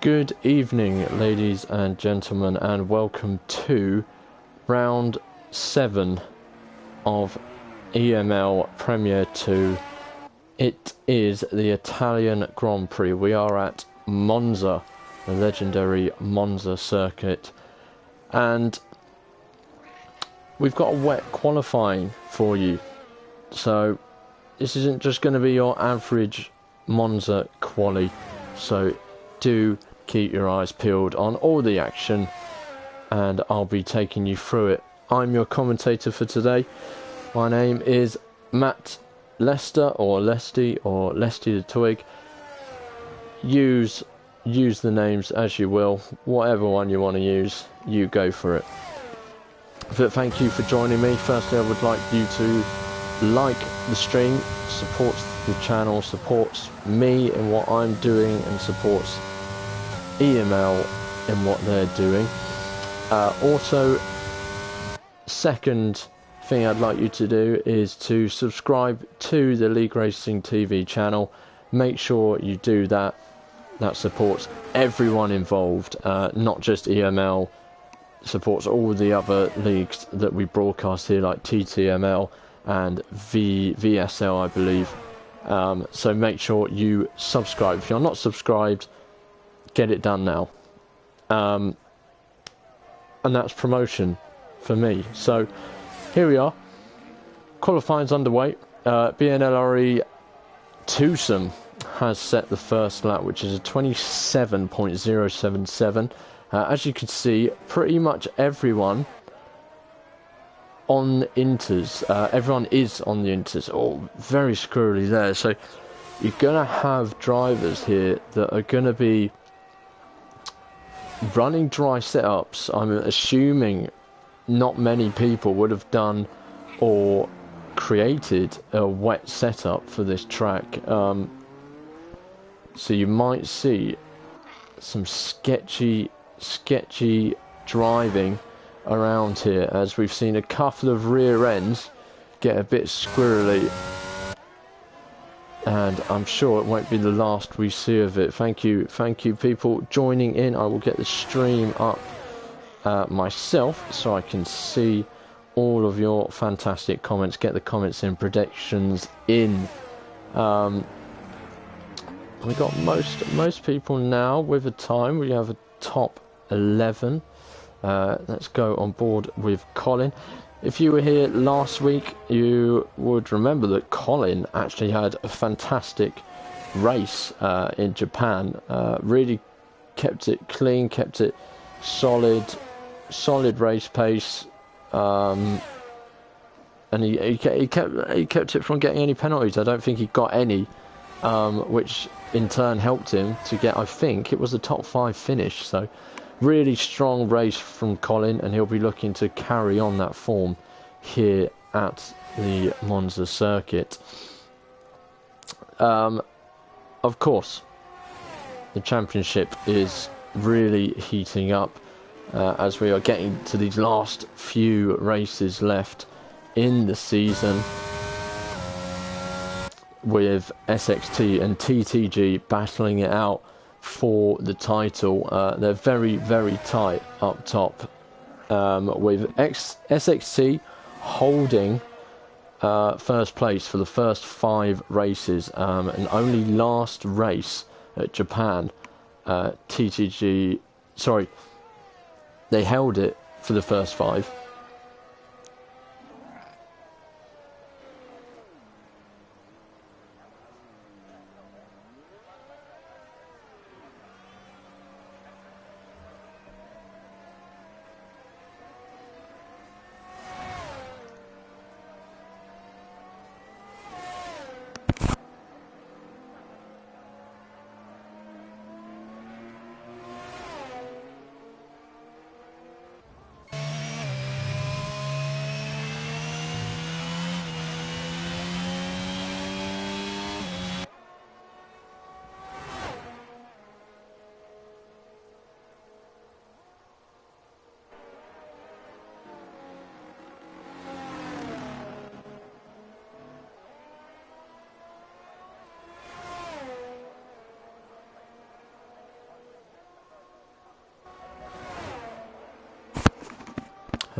Good evening, ladies and gentlemen, and welcome to round 7 of EML Premier 2. It is the Italian Grand Prix. We are at Monza, the legendary Monza circuit, and we've got a wet qualifying for you. So this isn't just going to be your average Monza quali, so do keep your eyes peeled on all the action, and I'll be taking you through it. I'm your commentator for today. My name is Matt Lester, or Lesty, or Lesty the Twig. Use the names as you will. Whatever one you want to use, you go for it. But thank you for joining me. Firstly, I would like you to like the stream, supports the channel, supports me in what I'm doing, and supports EML in what they're doing. Also, second thing I'd like you to do is to subscribe to the League Racing TV channel. Make sure you do that. That supports everyone involved, not just EML, supports all the other leagues that we broadcast here, like TTML and VSL, I believe. So make sure you subscribe. If you're not subscribed, get it done now. And that's promotion for me. So here we are. Qualifying's underway. BNLRE Twosome has set the first lap, which is a 27.077. As you can see, pretty much everyone on Inters. Everyone is on the Inters. Oh, very squirrely there. So you're going to have drivers here that are going to be running dry setups. I'm assuming not many people would have done or created a wet setup for this track. So you might see some sketchy driving around here, as we've seen a couple of rear ends get a bit squirrely, and I'm sure it won't be the last we see of it. Thank you people joining in. I will get the stream up myself so I can see all of your fantastic comments, get the comments in, predictions in. We got most people now with a time. We have a top 11. Let's go on board with Colin. If you were here last week, you would remember that Colin actually had a fantastic race in Japan. Really kept it clean, kept it solid race pace, and he kept it from getting any penalties. I don't think he got any, which in turn helped him to get, I think it was a top 5 finish. So really strong race from Colin, and he'll be looking to carry on that form here at the Monza circuit. Of course, the championship is really heating up as we are getting to these last few races left in the season, with SXT and TTG battling it out for the title. They're very, very tight up top, with SXT holding first place for the first 5 races, and only last race at Japan, TTG, sorry, they held it for the first 5.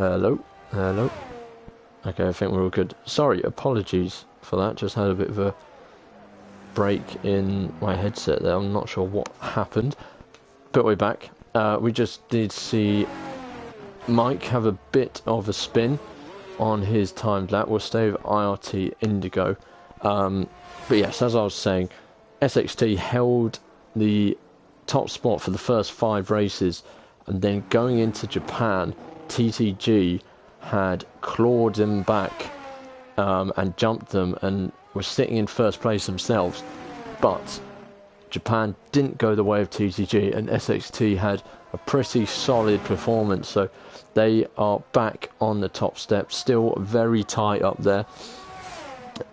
Hello. Hello. Okay, I think we're all good. Sorry, apologies for that. Just had a bit of a break in my headset there. I'm not sure what happened. But we're back. We just did see Mike have a bit of a spin on his timed lap. We'll stay with IRT Indigo. But yes, as I was saying, SXT held the top spot for the first 5 races, and then going into Japan, TTG had clawed them back and jumped them and were sitting in first place themselves. But Japan didn't go the way of TTG, and SXT had a pretty solid performance, so they are back on the top step, still very tight up there.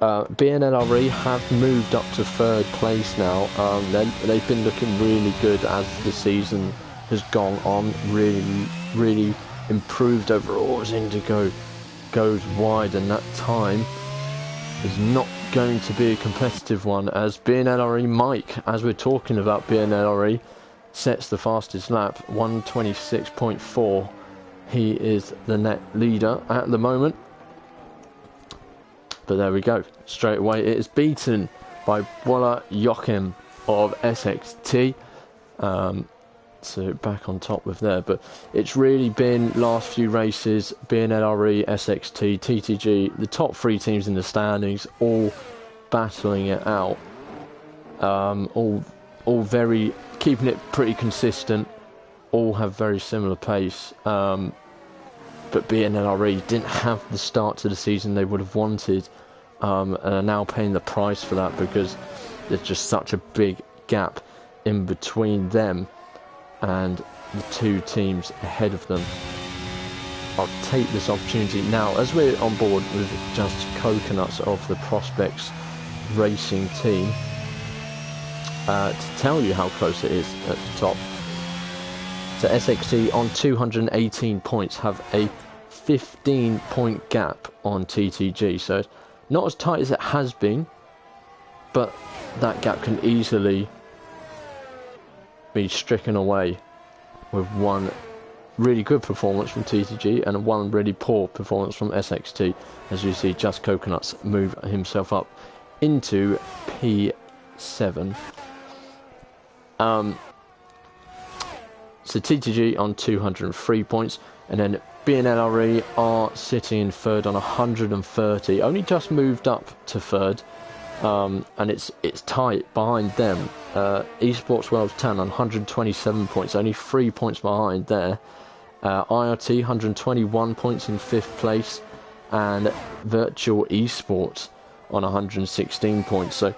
BNLRE have moved up to 3rd place now. They've been looking really good as the season has gone on, really improved overall as Indigo goes wide, and that time is not going to be a competitive one, as BNLRE Mike, as we're talking about BNLRE, sets the fastest lap, 1:26.4. He is the net leader at the moment. But there we go, straight away it is beaten by Walla Joachim of SXT. So back on top with there, but it's really been last few races, BNLRE, SXT, TTG, the top 3 teams in the standings, all battling it out. All very, keeping it pretty consistent, all have very similar pace. But BNLRE didn't have the start to the season they would have wanted, and are now paying the price for that, because there's just such a big gap in between them and the 2 teams ahead of them. I'll take this opportunity now, as we're on board with Just Coconuts of the Prospects Racing team, to tell you how close it is at the top. So SXT on 218 points have a 15-point gap on TTG, so it's not as tight as it has been, but that gap can easily be stricken away with one really good performance from TTG and one really poor performance from SXT, as you see Just Coconuts move himself up into P7. So TTG on 203 points, and then BNLRE are sitting in 3rd on 130, only just moved up to 3rd, and it's tight behind them. Esports World 10 on 127 points, only 3 points behind there. IRT 121 points in 5th place, and Virtual Esports on 116 points. So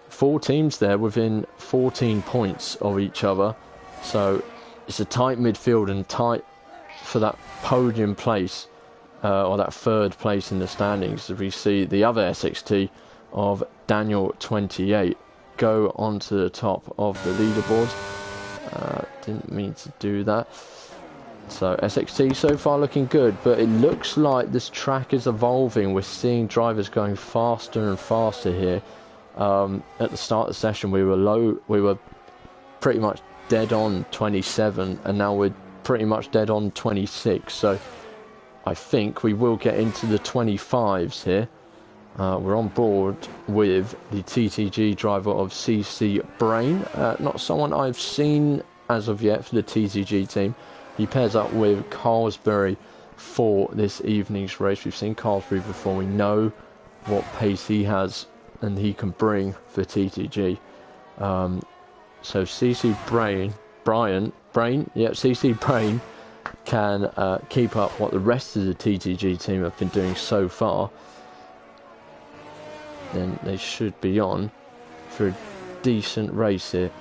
4 teams there within 14 points of each other. So it's a tight midfield and tight for that podium place, or that 3rd place in the standings. As we see the other SXT of Daniel 28 go onto the top of the leaderboard. Didn't mean to do that. So SXT so far looking good, but it looks like this track is evolving. We're seeing drivers going faster and faster here. At the start of the session we were pretty much dead on 27, and now we're pretty much dead on 26, so I think we will get into the 25s here. We're on board with the TTG driver of CC Brain, not someone I've seen as of yet for the TTG team. He pairs up with Carlsberry for this evening's race. We've seen Carlsberry before, we know what pace he has and he can bring for TTG. So CC Brain, CC Brain can keep up what the rest of the TTG team have been doing so far, then they should be on for a decent race here.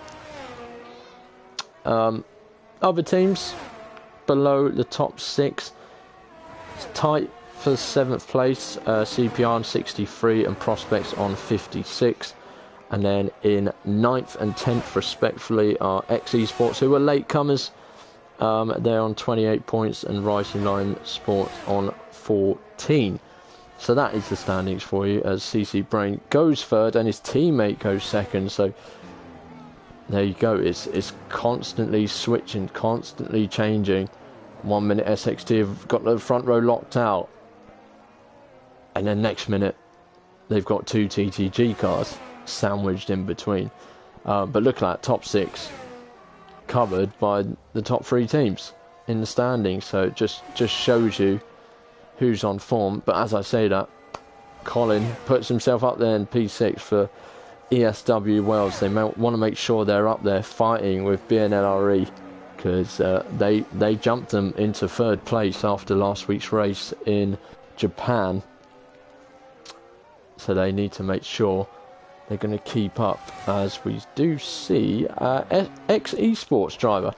Other teams below the top 6, it's tight for 7th place, CPR on 63 and Prospects on 56. And then in 9th and 10th respectfully are X Esports, who are latecomers. They're on 28 points, and Rising Line Sports on 14. So that is the standings for you, as CC Brain goes 3rd and his teammate goes 2nd. So there you go, it's constantly switching, constantly changing. 1 minute SXT have got the front row locked out, and then next minute they've got 2 TTG cars sandwiched in between. But look at that, top 6 covered by the top 3 teams in the standings, so it just shows you who's on form. But as I say that, Colin puts himself up there in P6 for ESW Wales. They want to make sure they're up there fighting with BNLRE, because they jumped them into 3rd place after last week's race in Japan, so they need to make sure they're going to keep up. As we do see ex Esports driver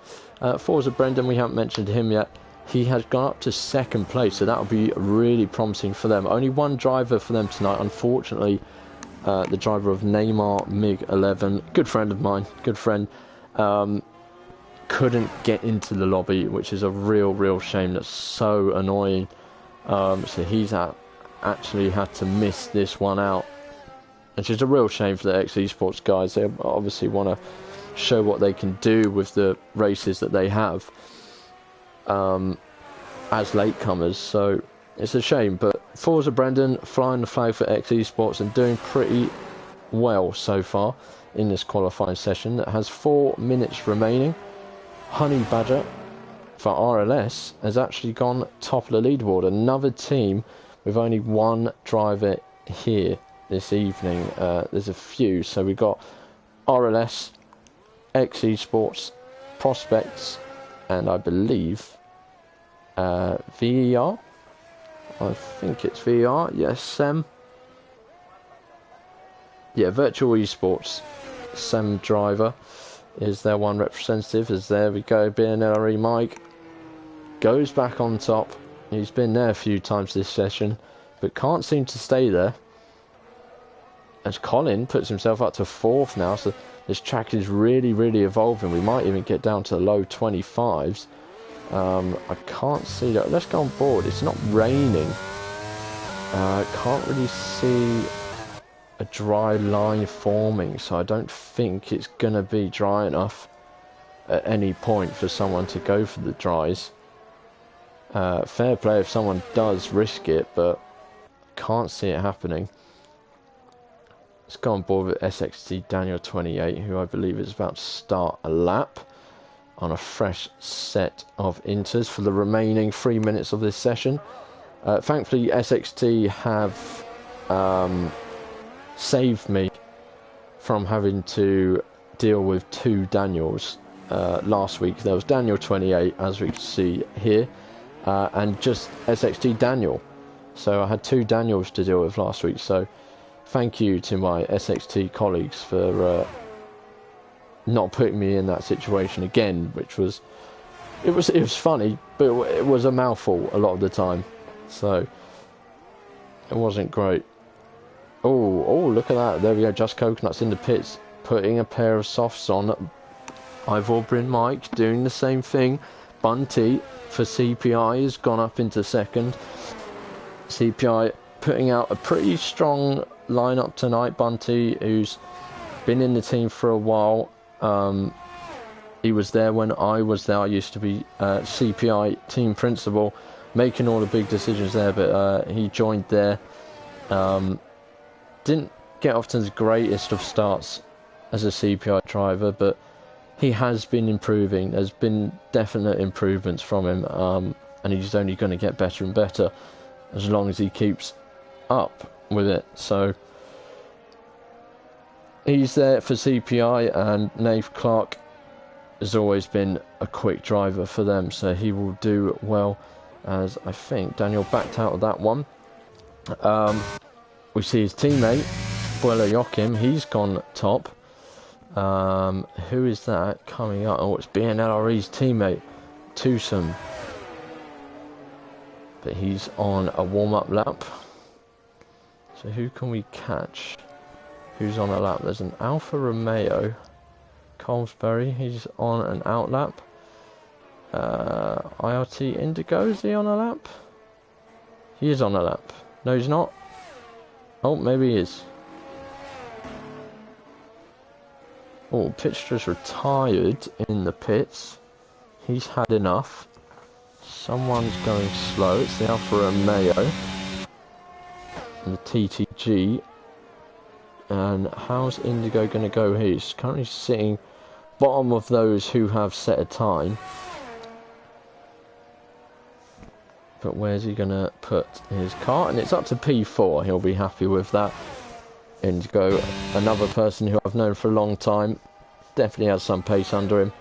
Forza Brendan, we haven't mentioned him yet. He has gone up to 2nd place, so that will be really promising for them. Only one driver for them tonight, unfortunately. The driver of Neymar MiG-11, good friend of mine, good friend, couldn't get into the lobby, which is a real shame. That's so annoying. So he's actually had to miss this one out, which is a real shame for the ex Esports guys. They obviously want to show what they can do with the races that they have as latecomers, so it's a shame. But Forza Brendan flying the flag for ex Esports and doing pretty well so far in this qualifying session that has 4 minutes remaining. Honey Badger for RLS has actually gone top of the leaderboard. Another team with only one driver here this evening. There's a few, so we've got RLS, ex Esports, Prospects, and I believe VER. I think it's VER. Yes, Sem. Yeah, Virtual Esports. Sem driver is their one representative. As there we go, BNLRE Mike goes back on top. He's been there a few times this session, but can't seem to stay there. As Colin puts himself up to 4th now, so this track is really evolving. We might even get down to the low 25s. I can't see that. Let's go on board. It's not raining. Can't really see a dry line forming, so I don't think it's going to be dry enough at any point for someone to go for the dries. Fair play if someone does risk it, but can't see it happening. Let's go on board with SXT Daniel 28, who I believe is about to start a lap on a fresh set of inters for the remaining 3 minutes of this session. Thankfully, SXT have saved me from having to deal with 2 Daniels. Last week there was Daniel 28, as we can see here, and just SXT Daniel. So I had 2 Daniels to deal with last week. So thank you to my SXT colleagues for not putting me in that situation again, which was it was funny, but it was a mouthful a lot of the time, so it wasn't great. Oh, look at that. There we go. Just Coconuts in the pits, putting a pair of softs on. Ivor Bryn Mike doing the same thing. Bunty for CPI has gone up into 2nd. CPI putting out a pretty strong lineup tonight. Bunty, who's been in the team for a while. He was there when I was there. I used to be CPI team principal, making all the big decisions there, but he joined there. Didn't get off to the greatest of starts as a CPI driver, but he has been improving. There's been definite improvements from him, and he's only going to get better and better as long as he keeps up with it. So he's there for CPI, and Nave Clark has always been a quick driver for them, so he will do well. As I think Daniel backed out of that one. We see his teammate Buelo Joachim, he's gone top. Who is that coming up? Oh, it's BNLRE's teammate Twosome, but he's on a warm-up lap. So who can we catch? Who's on a lap? There's an Alfa Romeo Colesbury, he's on an out lap. IRT Indigo, is he on a lap? He is on a lap. No, he's not. Oh, maybe he is. Oh, Pitstra's retired in the pits. He's had enough. Someone's going slow. It's the Alfa Romeo and the TTG. And how's Indigo going to go here? He's currently sitting bottom of those who have set a time. But where's he going to put his car? And it's up to P4. He'll be happy with that. Indigo, another person who I've known for a long time. Definitely has some pace under him.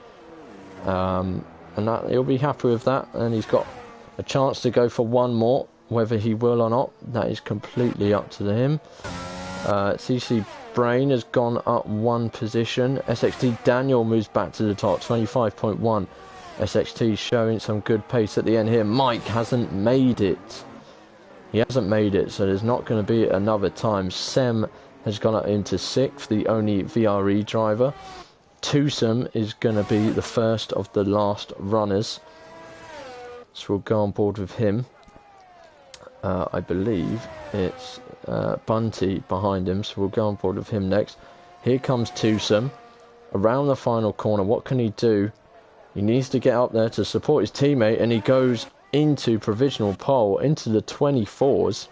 And that he'll be happy with that. And he's got a chance to go for one more. Whether he will or not, that is completely up to him. CC Brain has gone up one position. SXT Daniel moves back to the top, 25.1. SXT showing some good pace at the end here. Mike hasn't made it. He hasn't made it, so there's not going to be another time. Sem has gone up into 6th, the only VRE driver. Twosome is going to be the first of the last runners. So we'll go on board with him. I believe it's Bunty behind him, so we'll go on board with him next. Here comes Twosome. Around the final corner, what can he do? He needs to get up there to support his teammate, and he goes into provisional pole, into the 24s.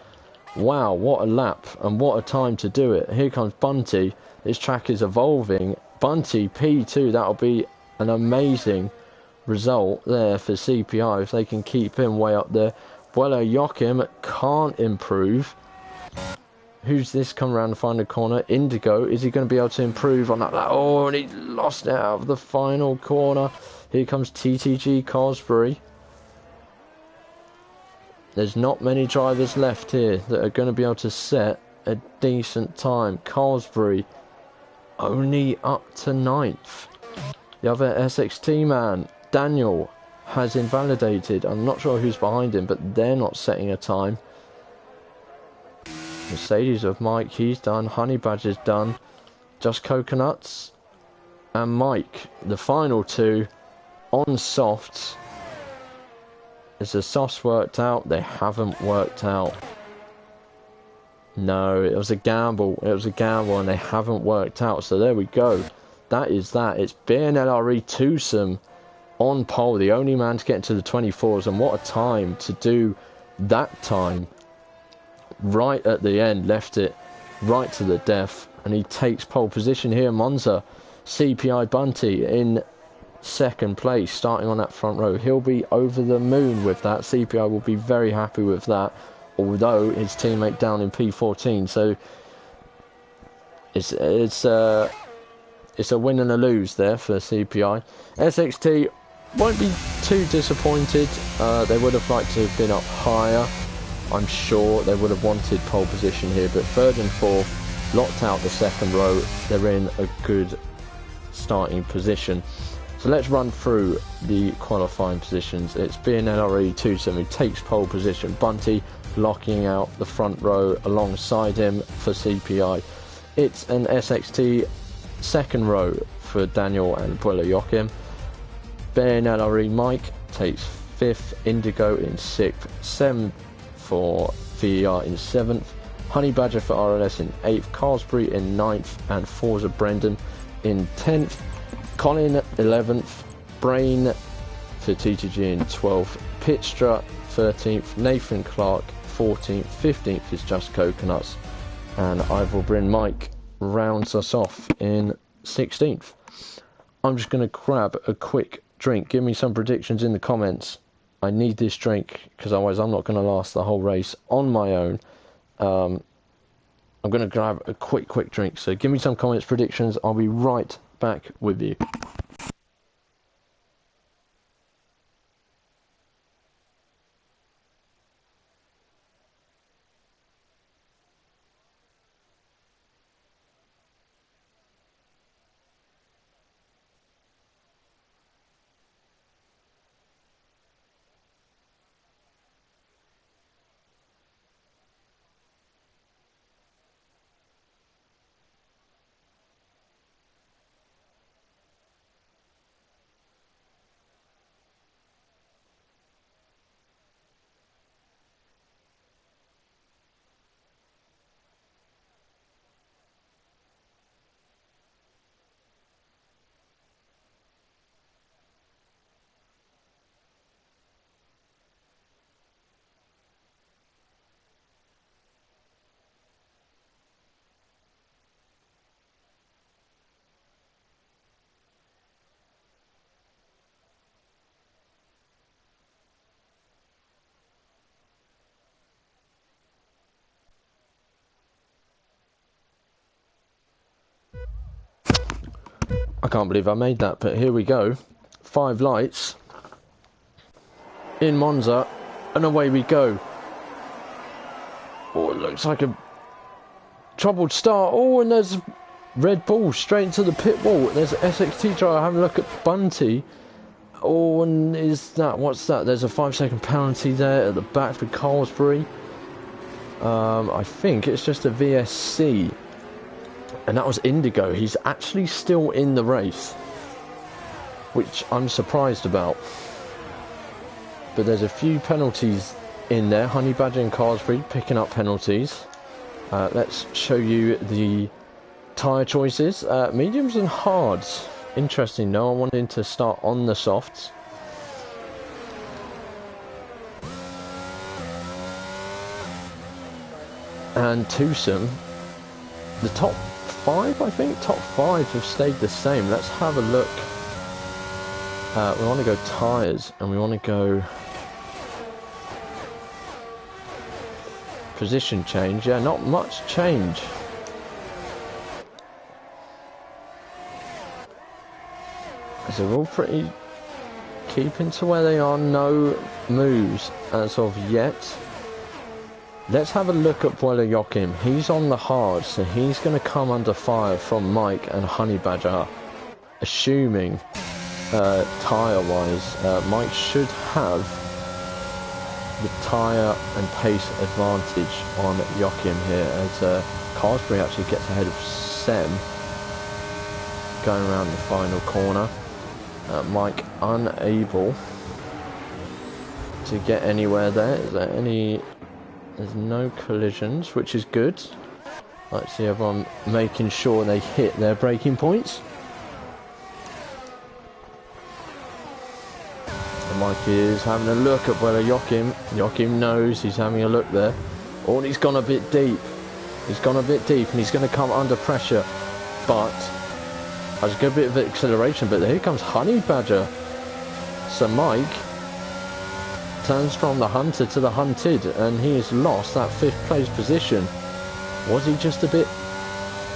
Wow, what a lap, and what a time to do it. Here comes Bunty. This track is evolving. Bunty, P2, that'll be an amazing result there for CPI if they can keep him way up there. Buelo Joachim can't improve. Who's this come around the final corner? Indigo. Is he going to be able to improve on that? Oh, and he lost out of the final corner. Here comes TTG Cosbury. There's not many drivers left here that are going to be able to set a decent time. Cosbury only up to 9th. The other SXT man, Daniel, has invalidated. I'm not sure who's behind him, but they're not setting a time. Mercedes of Mike, he's done. Honey Badger's done. Just Coconuts and Mike, the final two on softs. Is the softs worked out? They haven't worked out. No, it was a gamble. It was a gamble, and they haven't worked out. So there we go. That is that. It's BNLRE Twosome on pole, the only man to get into the 24s, and what a time to do that time. Right at the end, left it right to the death, and he takes pole position here. Monza, CPI Bunty in second place, starting on that front row. He'll be over the moon with that. CPI will be very happy with that, although his teammate down in P14. So it's a win and a lose there for CPI. SXT won't be too disappointed. They would have liked to have been up higher. I'm sure they would have wanted pole position here, but 3rd and 4th, locked out the 2nd row. They're in a good starting position. So let's run through the qualifying positions. It's BNLRE Twosome who takes pole position. Bunty locking out the front row alongside him for CPI. It's an SXT 2nd row for Daniel and Buelo Joachim. BNLRE Mike takes 5th, Indigo in 6th, Sem for VER in 7th, Honey Badger for RLS in 8th, Carsbury in 9th, and Forza Brendan in 10th, Colin 11th, Brain for TTG in 12th, Pitstrut 13th, Nathan Clark 14th, 15th is Just Coconuts, and Ivor Bryn Mike rounds us off in 16th. I'm just going to grab a quick drink. Give me some predictions in the comments. I need this drink because otherwise I'm not going to last the whole race on my own. I'm going to grab a quick drink. So give me some comments, predictions. I'll be right back with you. I can't believe I made that, but here we go. 5 lights in Monza, and away we go. Oh, it looks like a troubled start. Oh, and there's Red Bull straight into the pit wall. There's SXT driver having a look at Bunty. Oh, and is that, what's that? There's a 5-second penalty there at the back for Carlsbury. I think it's just a VSC. And that was Indigo. He's actually still in the race, which I'm surprised about. But there's a few penalties in there. Honey Badger and Carlsbury picking up penalties. Let's show you the tyre choices. Mediums and hards. Interesting. No one wanting to start on the softs. And Twosome, the top 5, I think, top 5 have stayed the same. Let's have a look. We want to go tyres, and we want to go position change. Yeah, not much change. So they're all pretty keeping to where they are. No moves as of yet. Let's have a look at Boiler Joachim. He's on the hard, so he's going to come under fire from Mike and Honey Badger. Assuming, tyre-wise, Mike should have the tyre and pace advantage on Joachim here, as Carlsbury actually gets ahead of Sem going around the final corner. Mike unable to get anywhere there. Is there any... There's no collisions, which is good. Let's see everyone making sure they hit their braking points. And Mike is having a look at where Joachim. Joachim knows he's having a look there. Oh, and he's gone a bit deep. He's gone a bit deep, and he's going to come under pressure. But there's a good bit of acceleration, but here comes Honey Badger. So Mike turns from the hunter to the hunted, and he has lost that 5th place position. Was he just a bit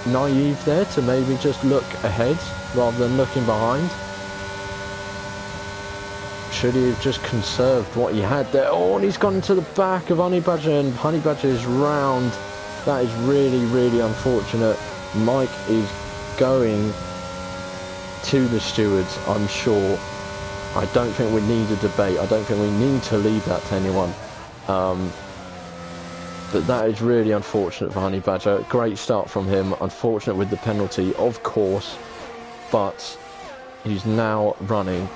naive there to maybe just look ahead rather than looking behind? Should he have just conserved what he had there? Oh, and he's gone into the back of Honey Badger, and Honey Badger is round. That is really, really unfortunate. Mike is going to the stewards, I'm sure. I don't think we need a debate. I don't think we need to leave that to anyone. But that is really unfortunate for Honey Badger. Great start from him. Unfortunate with the penalty, of course. But he's now running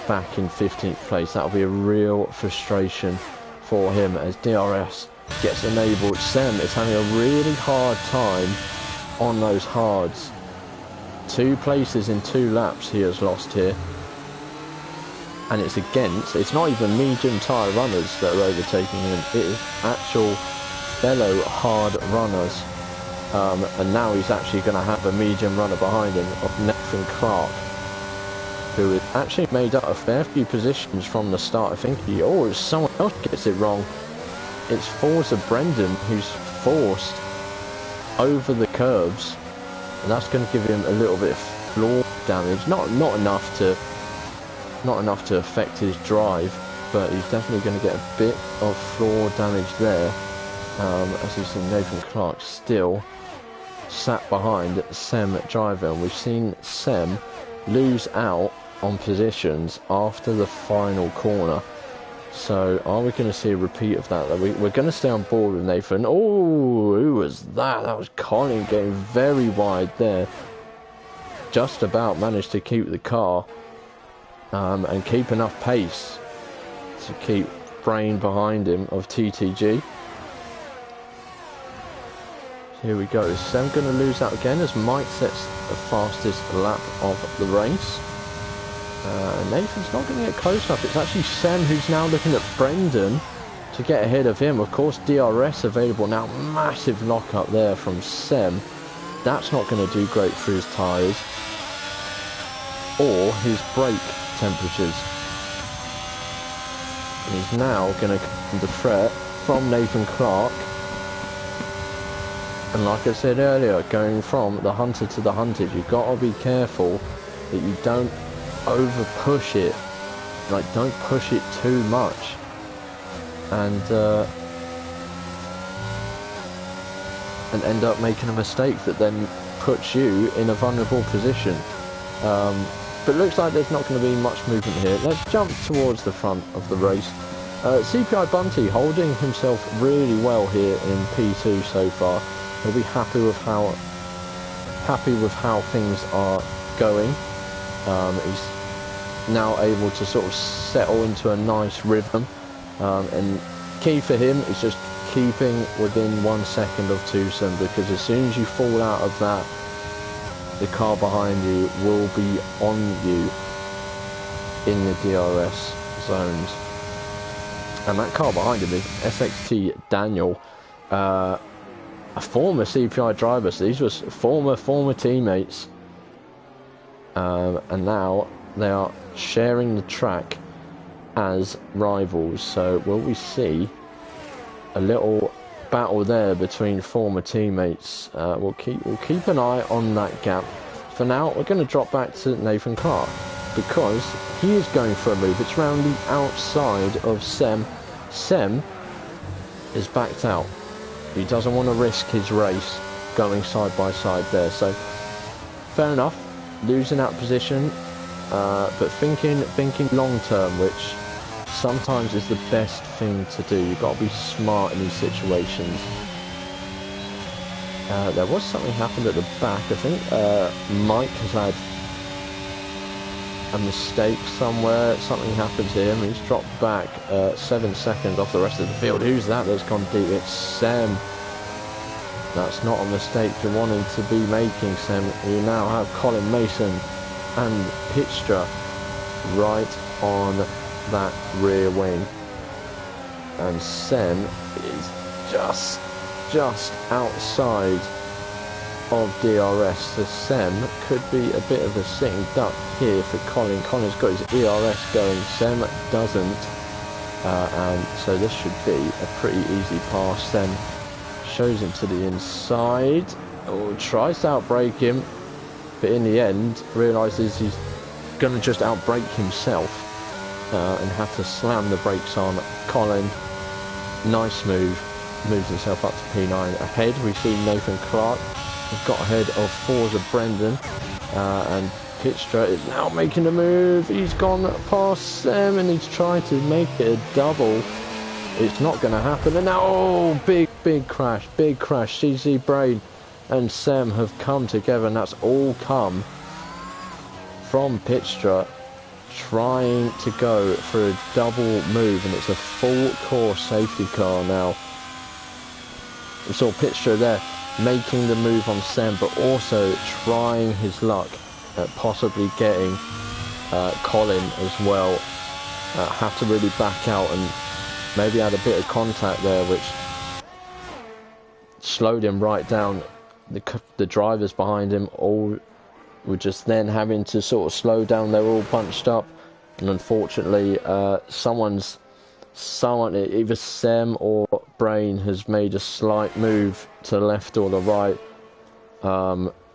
back in 15th place. That'll be a real frustration for him as DRS gets enabled. Sem is having a really hard time on those hards. 2 places in 2 laps he has lost here. And it's not even medium tyre runners that are overtaking him, it is actual fellow hard runners. And now he's actually going to have a medium runner behind him of Nathan Clark, who has actually made up a fair few positions from the start. I think if someone else gets it wrong, it's Forza Brendan who's forced over the curves, and that's going to give him a little bit of floor damage. Not enough to affect his drive, but he's definitely going to get a bit of floor damage there, as you see Nathan Clark still sat behind Sem driver, and we've seen Sem lose out on positions after the final corner. So are we going to see a repeat of that? We're going to stay on board with Nathan. Oh, who was that? That was Colin getting very wide there. Just about managed to keep the car and keep enough pace to keep Brain behind him of TTG. Here we go. Is Sem going to lose out again as Mike sets the fastest lap of the race? Nathan's not going to get close enough. It's actually Sem who's now looking at Brendan to get ahead of him. Of course, DRS available now. Massive lock up there from Sem. That's not going to do great for his tyres or his brake temperatures. And he's now going to come under threat from Nathan Clark. And like I said earlier, going from the hunter to the hunted, you've got to be careful that you don't over push it, like don't push it too much, and end up making a mistake that then puts you in a vulnerable position. But it looks like there's not going to be much movement here. Let's jump towards the front of the race. CPI Bunty holding himself really well here in P2 so far. He'll be happy with how things are going. He's now able to sort of settle into a nice rhythm, and key for him is just keeping within 1 second of twosome, because as soon as you fall out of that, the car behind you will be on you in the DRS zones. And that car behind him is SXT Daniel, a former CPI driver. So these were former teammates, and now they are sharing the track as rivals. So will we see a little battle there between former teammates? We'll keep an eye on that gap. For now, we're going to drop back to Nathan Clark, because he is going for a move. It's round the outside of Sem. Sem is backed out. He doesn't want to risk his race going side by side there. So fair enough, losing that position, but thinking long term, which sometimes is the best thing to do. You've got to be smart in these situations. There was something happened at the back. I think Mike has had a mistake somewhere. Something happened to him. He's dropped back 7 seconds off the rest of the field. Who's that that's gone deep? It's Sam. That's not a mistake you're wanting to be making, Sam. You now have Colin Mason and Pitstra right on that rear wing, and Sam is just outside of DRS. So Sem could be a bit of a sitting duck here for Colin. Colin's got his ERS going, Sem doesn't, and so this should be a pretty easy pass. Sem shows him to the inside, tries to outbrake him, but in the end realises he's going to just outbrake himself, and have to slam the brakes on. Colin, nice move, moves himself up to P9. Ahead we see Nathan Clark. We've got ahead of Forza Brendan, and Pitstra is now making a move. He's gone past Sem and he's trying to make it a double. It's not going to happen, and now big crash, CC Brain and Sem have come together, and that's all come from Pitstra trying to go for a double move, and it's a full course safety car now. We saw Pitstra there making the move on Sem, but also trying his luck at possibly getting Colin as well. Have to really back out, and maybe had a bit of contact there, which slowed him right down. The drivers behind him all were just then having to sort of slow down. They're all bunched up, and unfortunately someone, either Sem or Brain, has made a slight move to the left or the right,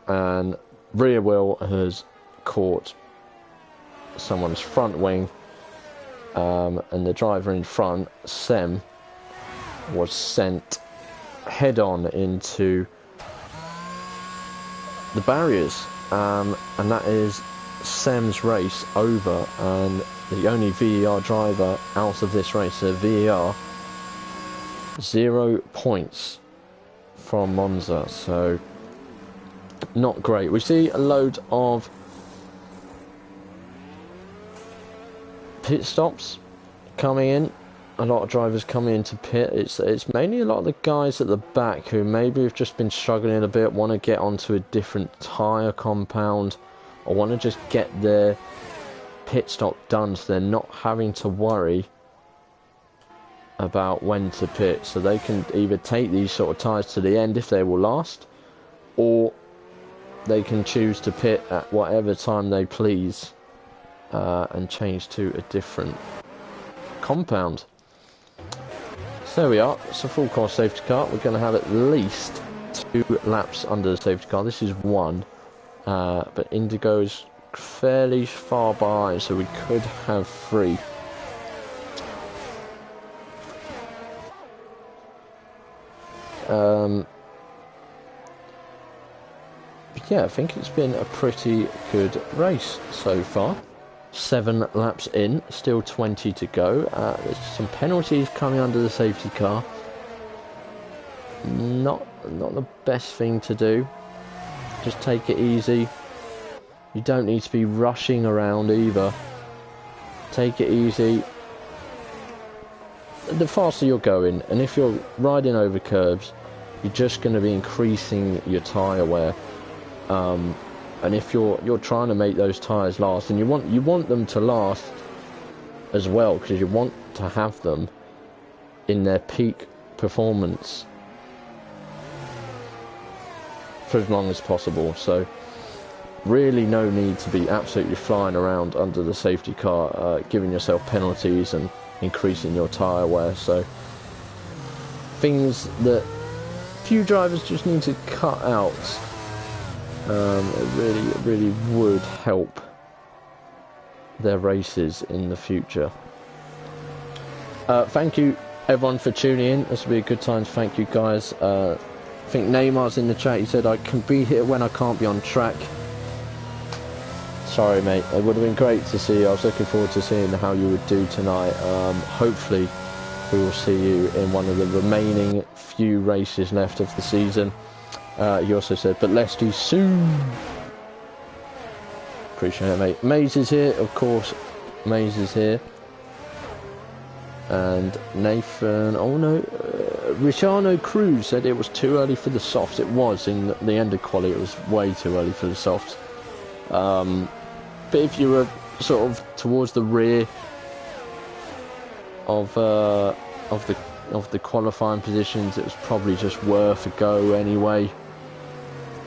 and rear wheel has caught someone's front wing, and the driver in front, Sem, was sent head on into the barriers, and that is Sem's race over, and the only VER driver out of this race. So VER 0 points from Monza, so not great. We see a load of pit stops coming in. A lot of drivers coming into pit. It's mainly a lot of the guys at the back who maybe have just been struggling a bit, want to get onto a different tyre compound, or want to just get their pit stop done so they're not having to worry about when to pit. So they can either take these sort of tyres to the end if they will last, or they can choose to pit at whatever time they please, and change to a different compound. So there we are. It's a full course safety car. We're going to have at least 2 laps under the safety car. This is 1, but Indigo's fairly far behind, so we could have 3. Yeah, I think it's been a pretty good race so far. 7 laps in, still 20 to go. There's some penalties coming under the safety car. Not the best thing to do. Just take it easy. You don't need to be rushing around either. Take it easy. The faster you're going, and if you're riding over curbs, you're just going to be increasing your tyre wear. And if you're trying to make those tyres last, and you want them to last as well, because you want to have them in their peak performance for as long as possible. So really no need to be absolutely flying around under the safety car, giving yourself penalties and increasing your tyre wear. So things that few drivers just need to cut out. It really would help their races in the future. Thank you everyone for tuning in. This will be a good time to thank you guys. I think Neymar's in the chat. He said I can be here when I can't be on track. Sorry mate, it would have been great to see you. I was looking forward to seeing how you would do tonight. Hopefully we will see you in one of the remaining few races left of the season. He also said, but let's do soon. Appreciate it, mate. Maze is here, of course. Maze is here. And Nathan, oh no, Ricciano Cruz said it was too early for the softs. It was in the end of quali. It was way too early for the softs. But if you were sort of towards the rear of the qualifying positions, it was probably just worth a go anyway.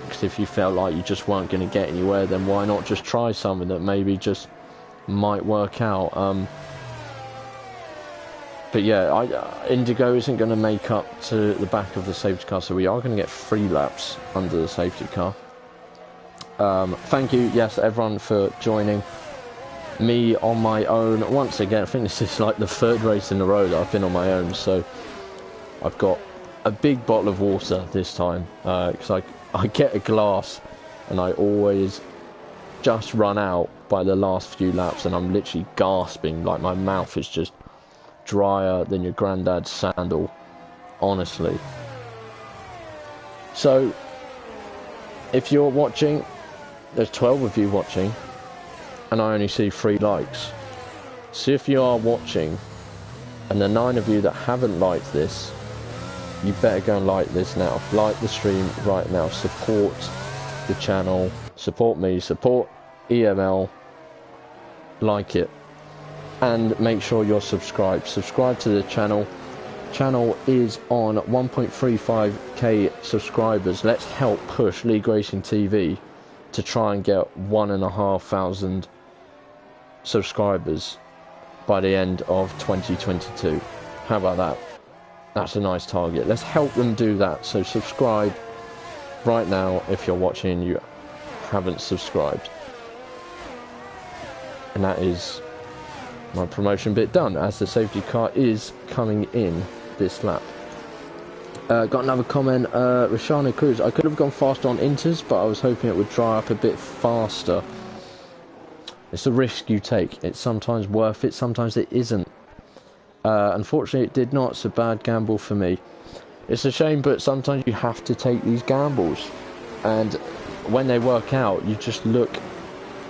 Because if you felt like you just weren't going to get anywhere, then why not just try something that maybe just might work out. But yeah, Indigo isn't going to make up to the back of the safety car, so we are going to get 3 laps under the safety car. Thank you, yes, everyone for joining me on my own. Once again, I think this is like the 3rd race in a row that I've been on my own, so I've got a big bottle of water this time, because I get a glass and I always just run out by the last few laps, and I'm literally gasping, like my mouth is just drier than your granddad's sandal, honestly. So if you're watching, there's 12 of you watching and I only see 3 likes. So if you are watching and the 9 of you that haven't liked this, you better go and like this now. Like the stream right now. Support the channel, support me, support EML, like it, and make sure you're subscribed. Subscribe to the channel. Channel is on 1.35k subscribers. Let's help push League Racing TV to try and get 1,500 subscribers by the end of 2022. How about that? That's a nice target. Let's help them do that. So subscribe right now if you're watching and you haven't subscribed. And that is my promotion bit done, as the safety car is coming in this lap. Got another comment, Ricciano Cruz. I could have gone faster on inters, but I was hoping it would dry up a bit faster. It's a risk you take. It's sometimes worth it, sometimes it isn't. Unfortunately it did not. It's a bad gamble for me. It's a shame, but sometimes you have to take these gambles, and when they work out you just look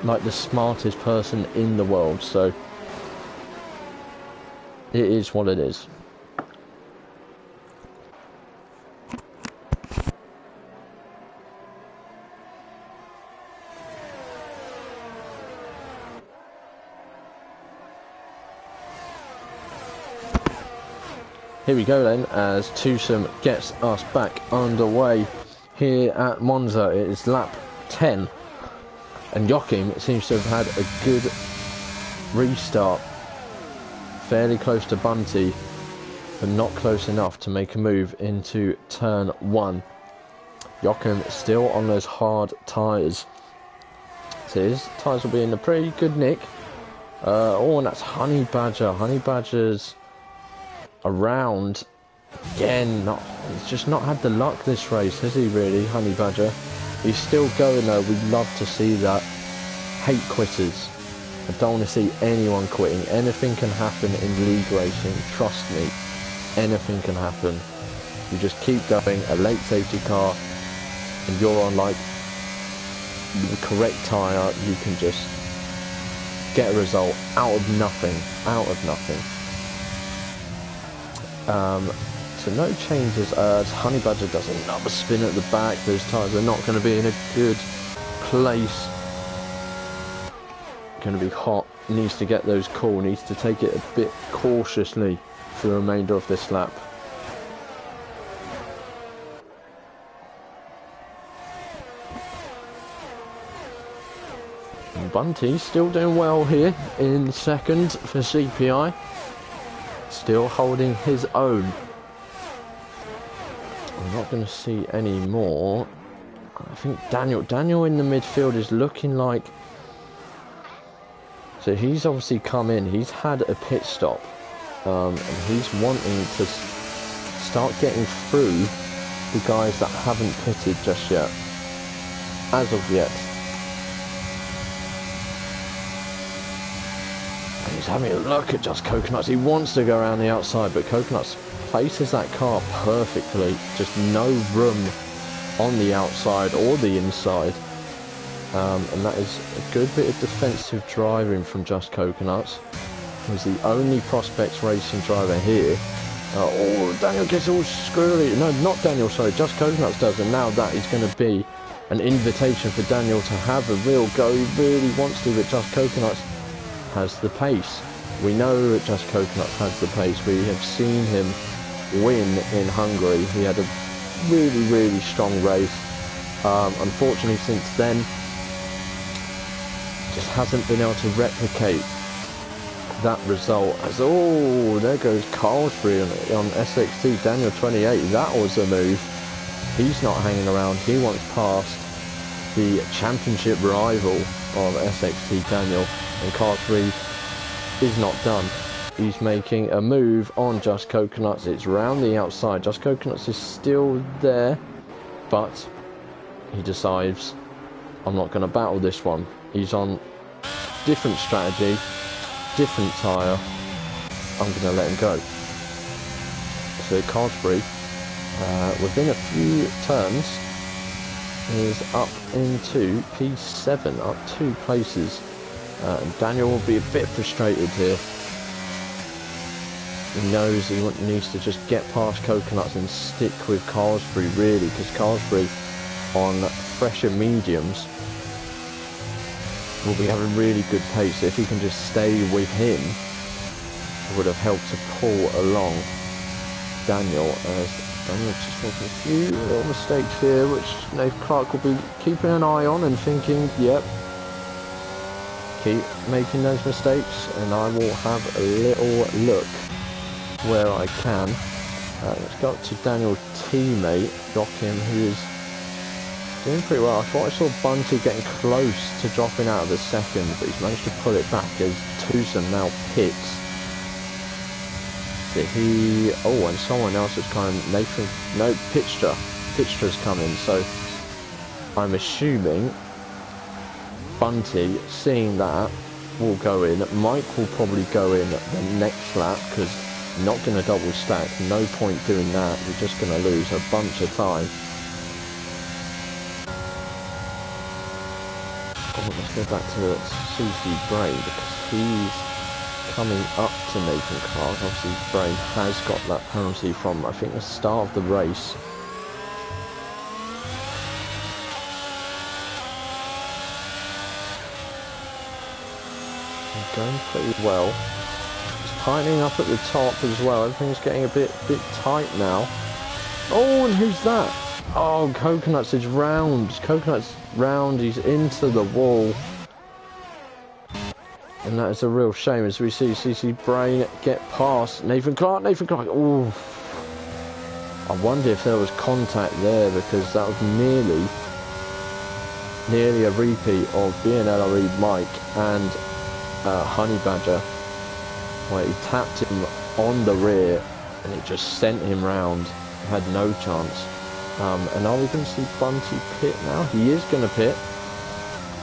like the smartest person in the world. So it is what it is. Here we go then, as Twosome gets us back underway here at Monza. It is lap 10, and Joachim seems to have had a good restart. Fairly close to Bunty, but not close enough to make a move into turn 1. Joachim still on those hard tyres. So his tyres will be in a pretty good nick. Oh, and that's Honey Badger. Honey Badger's around again. He's just not had the luck this race, has he really, Honey Badger? He's still going though. We'd love to see that. Hate quitters. I don't want to see anyone quitting. Anything can happen in league racing. Trust me. Anything can happen. You just keep going. A late safety car and you're on like the correct tyre. You can just get a result out of nothing. So no changes. Honey Badger does another spin at the back. Those tyres are not going to be in a good place. Going to be hot. Needs to get those cool. Needs to take it a bit cautiously for the remainder of this lap. Bunty still doing well here in second for CPI. Still holding his own. I'm not going to see any more. I think Daniel in the midfield is looking like... So he's obviously come in. He's had a pit stop. And he's wanting to start getting through the guys that haven't pitted just yet. As of yet. He's having a look at Just Coconuts. He wants to go around the outside, but Coconuts places that car perfectly. Just no room on the outside or the inside. And that is a good bit of defensive driving from Just Coconuts. He's the only Prospects Racing driver here. Oh, Daniel gets all squirrely. No, not Daniel, sorry. Just Coconuts does. And now that is going to be an invitation for Daniel to have a real go. He really wants to, but Just Coconuts has the pace. We know that Just Coconuts has the pace. We have seen him win in Hungary. He had a really strong race. Unfortunately since then just hasn't been able to replicate that result. As oh, there goes Carlsbury on SXT. Daniel 28, that was a move. He's not hanging around. He wants past the championship rival of SXT, Daniel. And Carlsbury is not done. He's making a move on Just Coconuts. It's round the outside. Just Coconuts is still there, but he decides, I'm not going to battle this one. He's on different strategy, different tyre. I'm going to let him go. So Carlsbury, within a few turns, is up into P7, up 2 places. Daniel will be a bit frustrated here. He knows he needs to just get past Coconuts and stick with Carlsbury, really, because Carlsbury on fresher mediums will be having really good pace. If he can just stay with him, it would have helped to pull along Daniel, as Daniel just making a few little mistakes here, which Nathan Clark will be keeping an eye on and thinking, yep, keep making those mistakes and I will have a little look where I can. Let's go up to Daniel's teammate, Joachim, who is doing pretty well. I thought I saw Bunty getting close to dropping out of the second, but he's managed to pull it back as Tucson now pits. So he... Oh, and someone else has come. Nathan... No, Pitstra's coming, so I'm assuming Bunty, seeing that, will go in. Mike will probably go in the next lap, because not going to double stack. No point doing that. We're just going to lose a bunch of time. Oh, let's go back to CC Brain, because he's coming up to Nathan Clark. Obviously, Brain has got that penalty from, I think, the start of the race. Going pretty well. It's tightening up at the top as well. Everything's getting a bit tight now. Oh, and who's that? Oh, Coconuts is round. Coconuts round. He's into the wall. And that is a real shame as we see CC Brain get past Nathan Clark. Oh, I wonder if there was contact there, because that was nearly nearly a repeat of BNLRE Mike and Honey Badger, where he tapped him on the rear and it just sent him round. Had no chance. And are we going to see Bunty pit now? He is going to pit.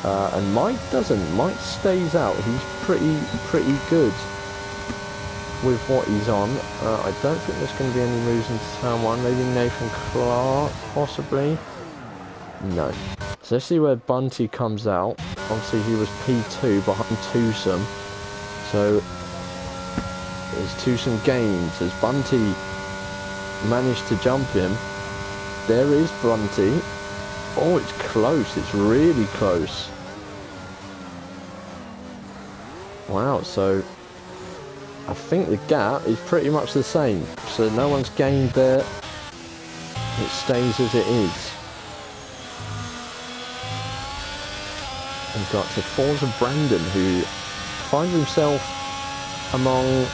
And Mike doesn't. Mike stays out. He's pretty good with what he's on. I don't think there's going to be any moves into turn one. Maybe Nathan Clark, possibly. No. So let's see where Bunty comes out. Obviously he was P2 behind Twosome. So as Twosome gains, as Bunty managed to jump him. There is Bunty. Oh, it's close. It's really close. Wow, so I think the gap is pretty much the same. So no one's gained there. It stays as it is. We've got to Forza Brandon, who finds himself among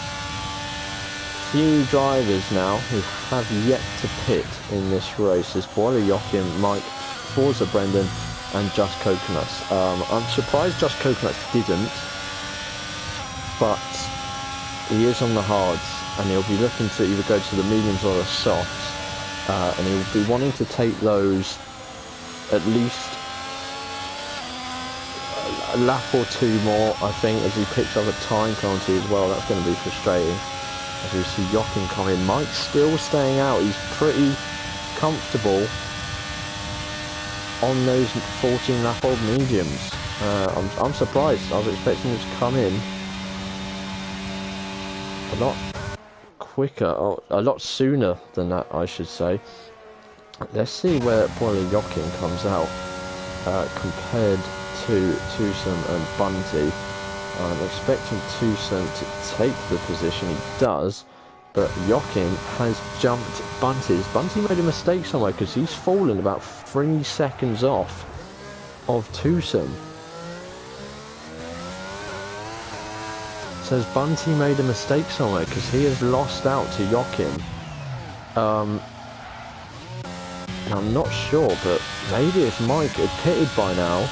few drivers now who have yet to pit in this race. There's Boiler Joachim, Mike, Forza Brendan and Just Coconuts. I'm surprised Just Coconuts didn't, but he is on the hards and he'll be looking to either go to the mediums or the softs, and he'll be wanting to take those at least a lap or two more, I think, as he picks up a time penalty as well. That's going to be frustrating. As we see Joachim come in, Mike's still staying out. He's pretty comfortable on those 14 lap old mediums. I'm surprised. I was expecting him to come in a lot quicker, or a lot sooner than that, I should say. Let's see where Boiler Joachim comes out compared to Twosome and Bunty. I'm expecting Twosome to take the position. He does, but Joachim has jumped Bunty's. Bunty made a mistake somewhere because he's fallen about 3 seconds off of Twosome. Says Bunty made a mistake somewhere because he has lost out to Joachim. I'm not sure, but maybe if Mike had pitted by now,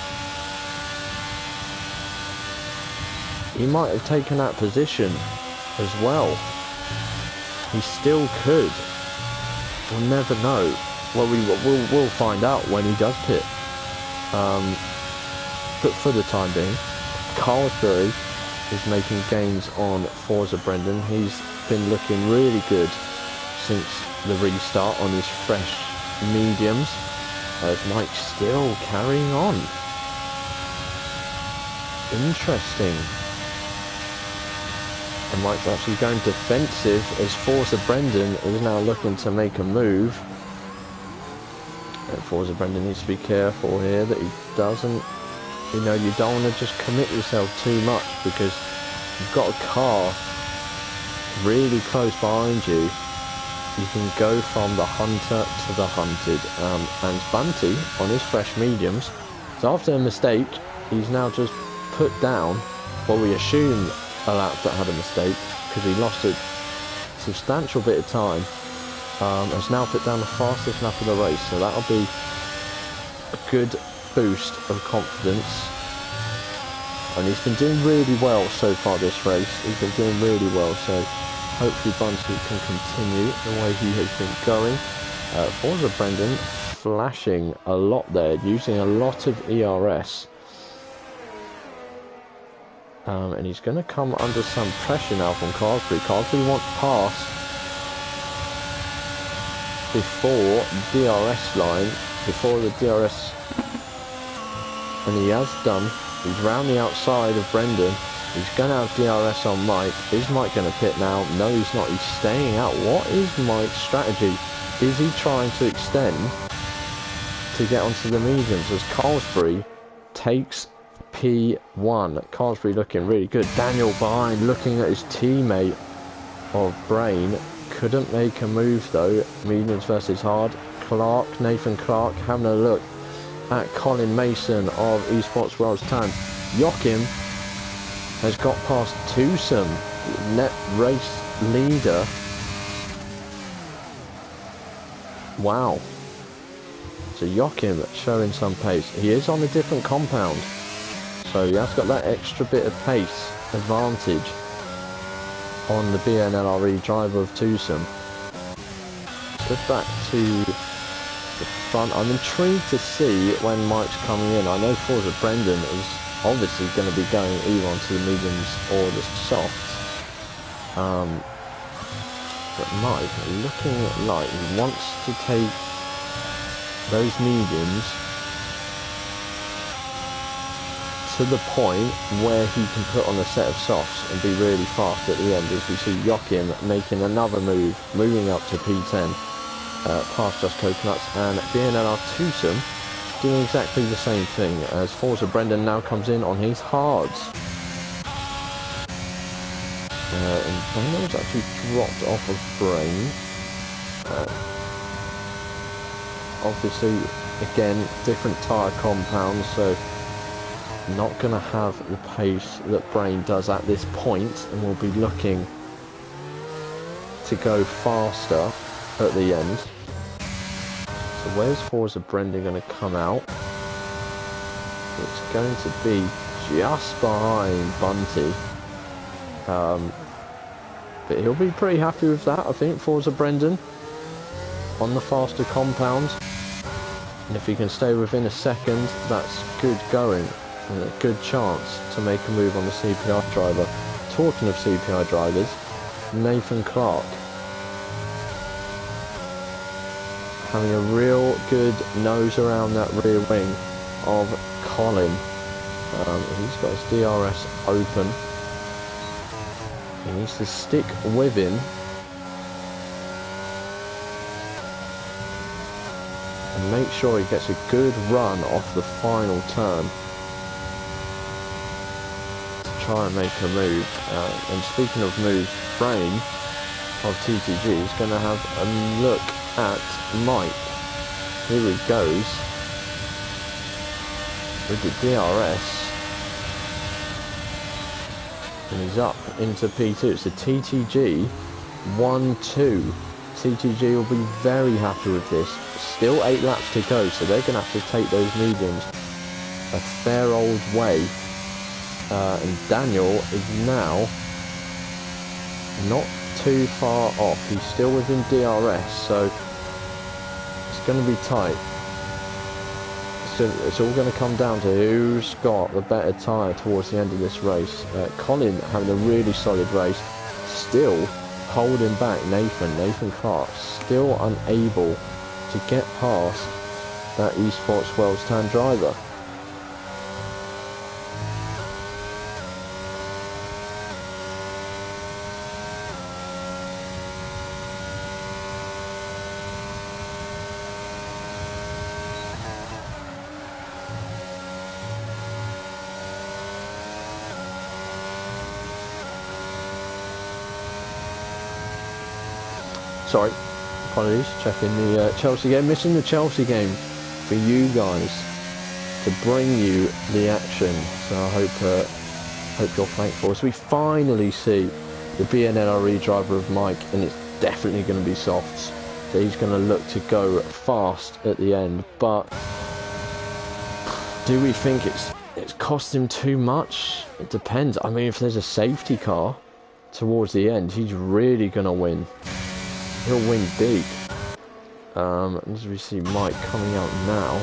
he might have taken that position as well. He still could. We'll never know. Well, we'll find out when he does pit. But for the time being, Carlsbury is making gains on Forza Brendan. He's been looking really good since the restart on his fresh mediums. As Mike's still carrying on. Interesting. And Mike's actually going defensive as Forza Brendan is now looking to make a move. And Forza Brendan needs to be careful here that he doesn't, you know, you don't want to just commit yourself too much because you've got a car really close behind you. You can go from the hunter to the hunted. And Bunty on his fresh mediums, so after a mistake, he's now just put down, well, we assume a lap that had a mistake because he lost a substantial bit of time, has now put down the fastest lap of the race, so that'll be a good boost of confidence. And he's been doing really well so far this race. He's been doing really well, so hopefully Bunty can continue the way he has been going. Forza Brendan flashing a lot there, using a lot of ERS. And he's going to come under some pressure now from Carlsbury. Carlsbury wants pass before DRS line, before the DRS, and he has done. He's round the outside of Brendan. He's going to have DRS on Mike. Is Mike going to pit now? No, he's not. He's staying out. What is Mike's strategy? Is he trying to extend to get onto the mediums as Carlsbury takes P1. Carlsbury looking really good. Daniel behind, looking at his teammate of Brain. Couldn't make a move though. Mediums versus hard. Clark, Nathan Clark, having a look at Colin Mason of Esports World's Time. Joachim has got past Twosome, net race leader. Wow. So Joachim showing some pace. He is on a different compound, so he has got that extra bit of pace advantage on the BNLRE driver of twosome. So back to the front. I'm intrigued to see when Mike's coming in. I know Forza Brendan is obviously going to be going either onto the mediums or the softs. But Mike looking like he wants to take those mediums to the point where he can put on a set of softs and be really fast at the end, as we see Joachim making another move, moving up to P10 past Just Coconuts, and BNLR twosome doing exactly the same thing as Forza Brendan now comes in on his hards. And Brendan's actually dropped off of Brain. Obviously, again, different tyre compounds, so not going to have the pace that Brain does at this point, and we'll be looking to go faster at the end. So where's Forza Brendan going to come out? It's going to be just behind Bunty. But he'll be pretty happy with that, I think, Forza Brendan, on the faster compounds. And if he can stay within a second, that's good going. And a good chance to make a move on the CPI driver. Talking of CPI drivers, Nathan Clark having a real good nose around that rear wing of Colin. He's got his DRS open. He needs to stick with him. And make sure he gets a good run off the final turn to try and make a move. And speaking of moves, Brain of TTG is going to have a look at Mike. Here he goes with the DRS. And he's up into P2. It's a TTG 1-2. TTG will be very happy with this. Still 8 laps to go, so they're going to have to take those mediums a fair old way. And Daniel is now not too far off. He's still within DRS, so it's going to be tight. So it's all going to come down to who's got the better tyre towards the end of this race. Colin having a really solid race, still holding back Nathan Clark, still unable to get past that Esports World's Tan driver. Sorry, apologies, checking the Chelsea game, missing the Chelsea game for you guys to bring you the action. So I hope you're thankful. So we finally see the BNLRE driver of Mike, and it's definitely going to be softs. So he's going to look to go fast at the end, but do we think it's cost him too much? It depends. I mean, if there's a safety car towards the end, he's really going to win. He'll win big. As we see Mike coming out now,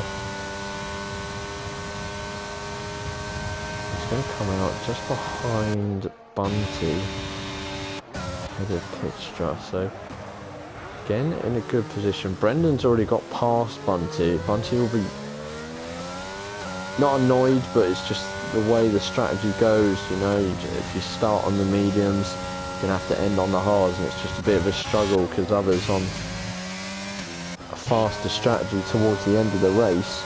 he's going to come out just behind Bunty, head of Pittstra. So again, in a good position. Brendan's already got past Bunty. Bunty will be not annoyed, but it's just the way the strategy goes. You know, if you start on the mediums, you're going to have to end on the hards, and it's just a bit of a struggle because others on a faster strategy towards the end of the race,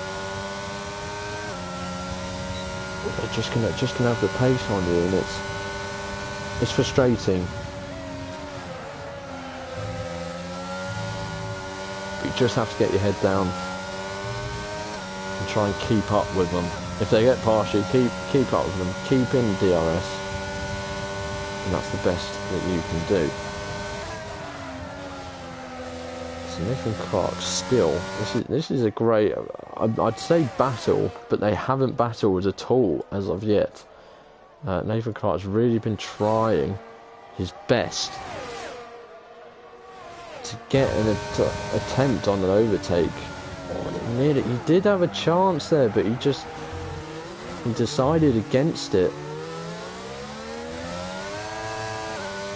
they're just gonna have the pace on you, and it's frustrating. But you just have to get your head down and try and keep up with them. If they get past you, keep up with them, keep in DRS. And that's the best that you can do. So So Nathan Clark still, this is a great, I'd say battle, but they haven't battled at all as of yet. Nathan Clark's really been trying his best to get an attempt on an overtake. He did have a chance there, but he decided against it.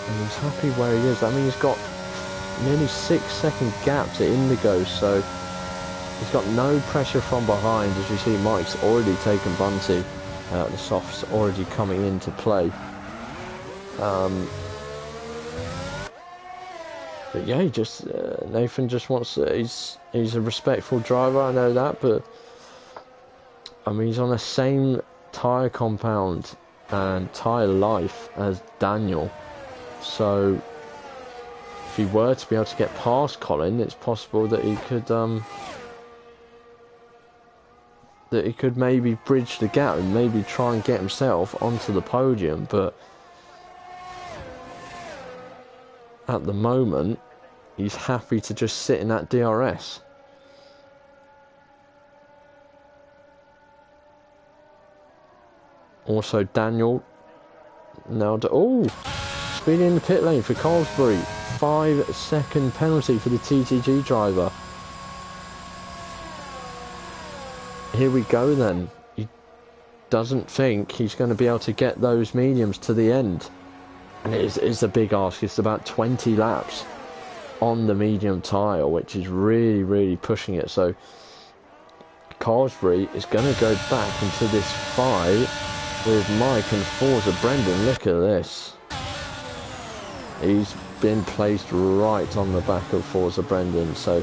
And he's happy where he is. I mean, he's got nearly 6-second gap to Indigo, so he's got no pressure from behind. As you see, Mike's already taken Bunty. The soft's already coming into play. But yeah, Nathan just wants. He's a respectful driver. I know that, but I mean, he's on the same tyre compound and tyre life as Daniel. So if he were to be able to get past Colin, it's possible that he could maybe bridge the gap and maybe try and get himself onto the podium. But at the moment, he's happy to just sit in that DRS. Also, Daniel now speeding in the pit lane for Colsbury. 5-second penalty for the TTG driver. Here we go then. He doesn't think he's going to be able to get those mediums to the end. And it's a big ask. It's about 20 laps on the medium tyre, which is really, really pushing it. So Colsbury is going to go back into this fight with Mike and Forza Brendan. Look at this. He's been placed right on the back of Forza Brendan, so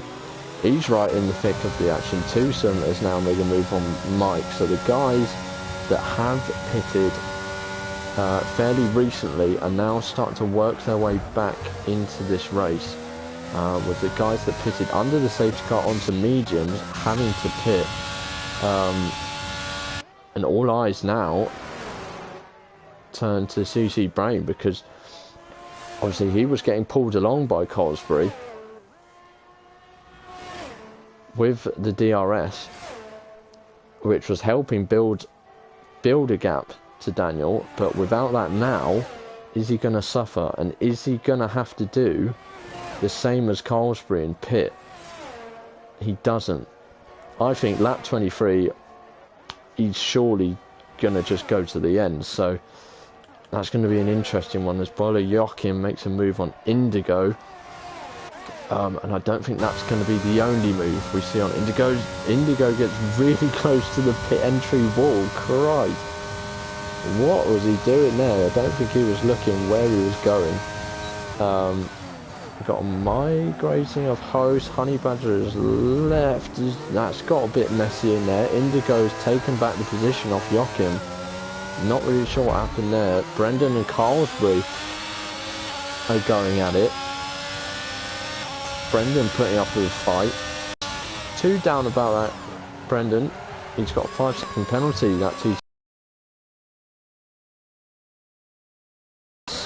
he's right in the thick of the action. Twosome has now made a move on Mike. So the guys that have pitted fairly recently are now starting to work their way back into this race, with the guys that pitted under the safety car onto mediums having to pit, and all eyes now turn to CC Brain, because obviously he was getting pulled along by Colsbury with the DRS, which was helping build a gap to Daniel. But without that now, is he going to suffer? And is he going to have to do the same as Colsbury and pit? He doesn't. I think lap 23, he's surely going to just go to the end. So that's going to be an interesting one as Boiler Joachim makes a move on Indigo. And I don't think that's going to be the only move we see on Indigo. Indigo gets really close to the pit entry wall. Christ. What was he doing there? I don't think he was looking where he was going. We've got a migrating of host. Honey Badger is left. That's got a bit messy in there. Indigo's taken back the position off Joachim. Not really sure what happened there. Brendan and Carlsbury are going at it. Brendan putting up with a fight. 2 down about that. Brendan. He's got a 5-second penalty. That's his.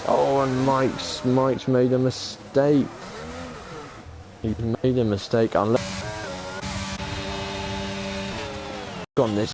Oh, and Mike's made a mistake. He's made a mistake unless on this